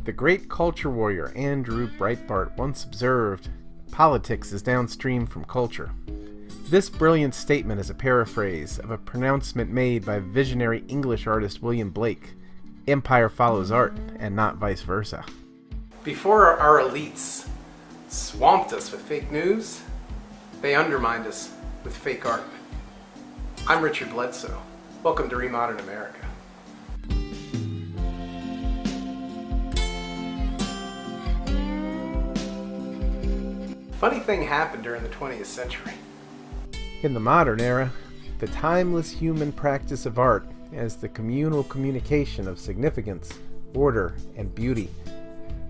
The great culture warrior Andrew Breitbart once observed, "Politics is downstream from culture." This brilliant statement is a paraphrase of a pronouncement made by visionary English artist William Blake. Empire follows art, and not vice versa. Before our elites swamped us with fake news, they undermined us with fake art. I'm Richard Bledsoe. Welcome to Remodern America. Funny thing happened during the 20th century. In the modern era, the timeless human practice of art as the communal communication of significance, order, and beauty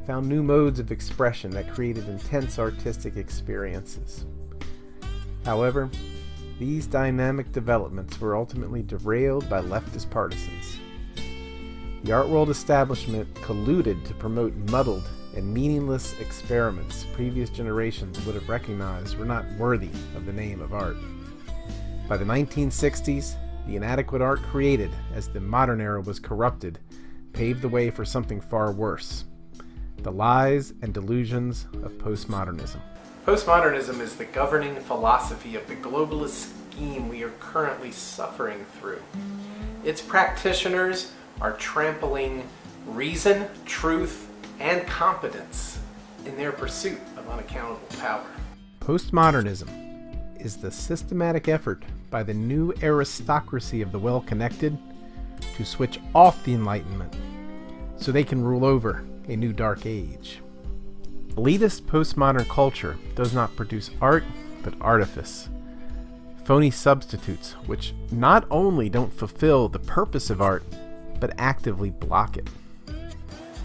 found new modes of expression that created intense artistic experiences. However, these dynamic developments were ultimately derailed by leftist partisans. The art world establishment colluded to promote muddled and meaningless experiments previous generations would have recognized were not worthy of the name of art. By the 1960s, the inadequate art created as the modern era was corrupted paved the way for something far worse: the lies and delusions of postmodernism. Postmodernism is the governing philosophy of the globalist scheme we are currently suffering through. Its practitioners are trampling reason, truth, and competence in their pursuit of unaccountable power. Postmodernism is the systematic effort by the new aristocracy of the well-connected to switch off the Enlightenment so they can rule over a new dark age. Elitist postmodern culture does not produce art, but artifice. Phony substitutes which not only don't fulfill the purpose of art, but actively block it.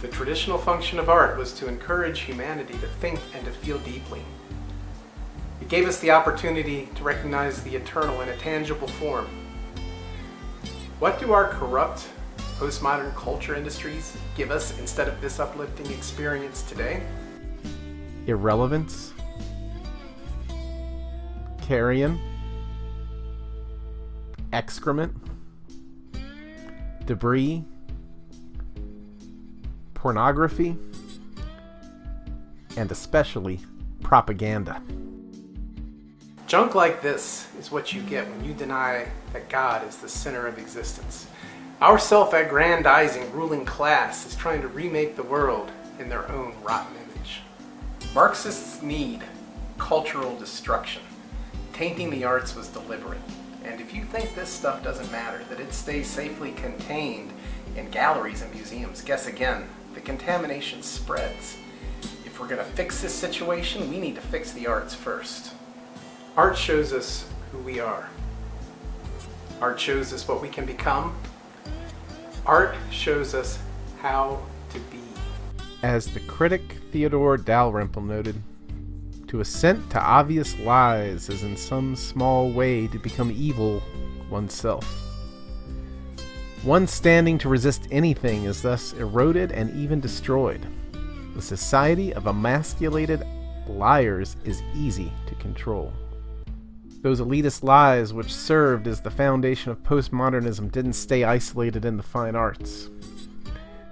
The traditional function of art was to encourage humanity to think and to feel deeply. It gave us the opportunity to recognize the eternal in a tangible form. What do our corrupt postmodern culture industries give us instead of this uplifting experience today? Irrelevance, carrion, excrement, debris, pornography, and especially propaganda. Junk like this is what you get when you deny that God is the center of existence. Our self-aggrandizing ruling class is trying to remake the world in their own rotten image. Marxists need cultural destruction. Tainting the arts was deliberate. And if you think this stuff doesn't matter, that it stays safely contained in galleries and museums, guess again. The contamination spreads. If we're going to fix this situation, we need to fix the arts first. Art shows us who we are. Art shows us what we can become. Art shows us how to be. As the critic Theodore Dalrymple noted, to assent to obvious lies is in some small way to become evil oneself. One standing to resist anything is thus eroded and even destroyed. The society of emasculated liars is easy to control. Those elitist lies which served as the foundation of postmodernism didn't stay isolated in the fine arts.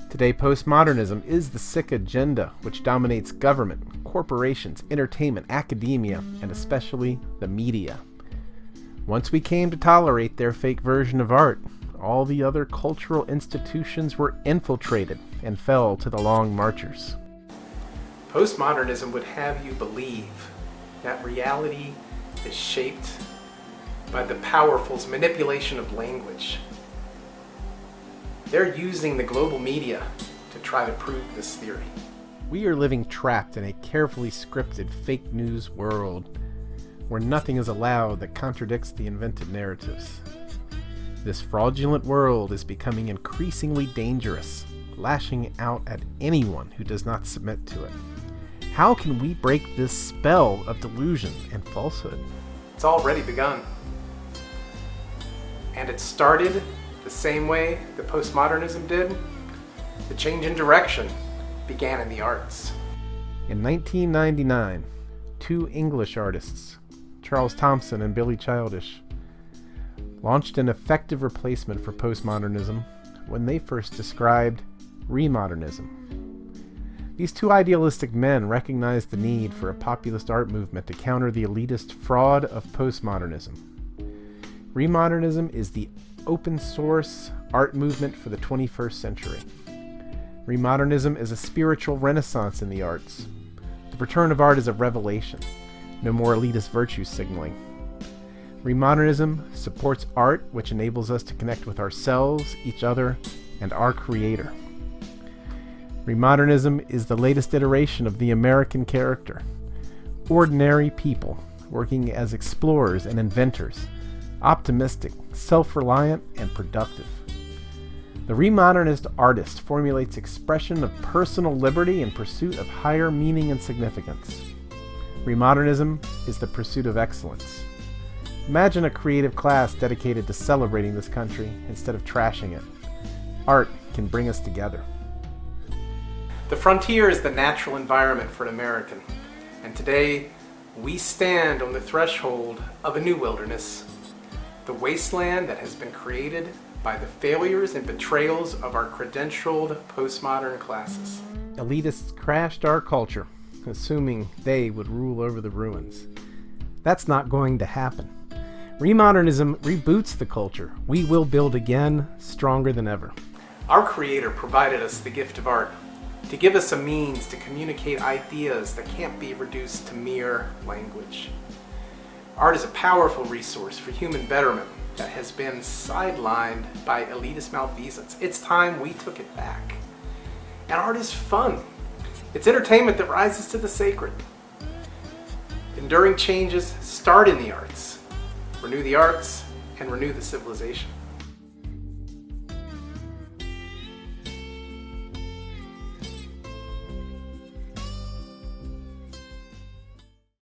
Today, postmodernism is the sick agenda which dominates government, corporations, entertainment, academia, and especially the media. Once we came to tolerate their fake version of art, all the other cultural institutions were infiltrated and fell to the long marchers. Postmodernism would have you believe that reality is shaped by the powerful's manipulation of language. They're using the global media to try to prove this theory. We are living trapped in a carefully scripted fake news world where nothing is allowed that contradicts the invented narratives. This fraudulent world is becoming increasingly dangerous, lashing out at anyone who does not submit to it. How can we break this spell of delusion and falsehood? It's already begun. And it started the same way that postmodernism did. The change in direction began in the arts. In 1999, two English artists, Charles Thompson and Billy Childish, launched an effective replacement for postmodernism when they first described Remodernism. These two idealistic men recognized the need for a populist art movement to counter the elitist fraud of postmodernism. Remodernism is the open source art movement for the 21st century. Remodernism is a spiritual renaissance in the arts. The return of art is a revelation, no more elitist virtue signaling. Remodernism supports art which enables us to connect with ourselves, each other, and our Creator. Remodernism is the latest iteration of the American character. Ordinary people working as explorers and inventors, optimistic, self-reliant, and productive. The remodernist artist formulates expression of personal liberty in pursuit of higher meaning and significance. Remodernism is the pursuit of excellence. Imagine a creative class dedicated to celebrating this country instead of trashing it. Art can bring us together. The frontier is the natural environment for an American, and today we stand on the threshold of a new wilderness, the wasteland that has been created by the failures and betrayals of our credentialed postmodern classes. Elitists crashed our culture, assuming they would rule over the ruins. That's not going to happen. Remodernism reboots the culture. We will build again, stronger than ever. Our Creator provided us the gift of art to give us a means to communicate ideas that can't be reduced to mere language. Art is a powerful resource for human betterment that has been sidelined by elitist malfeasance. It's time we took it back. And art is fun. It's entertainment that rises to the sacred. Enduring changes start in the arts. Renew the arts and renew the civilization.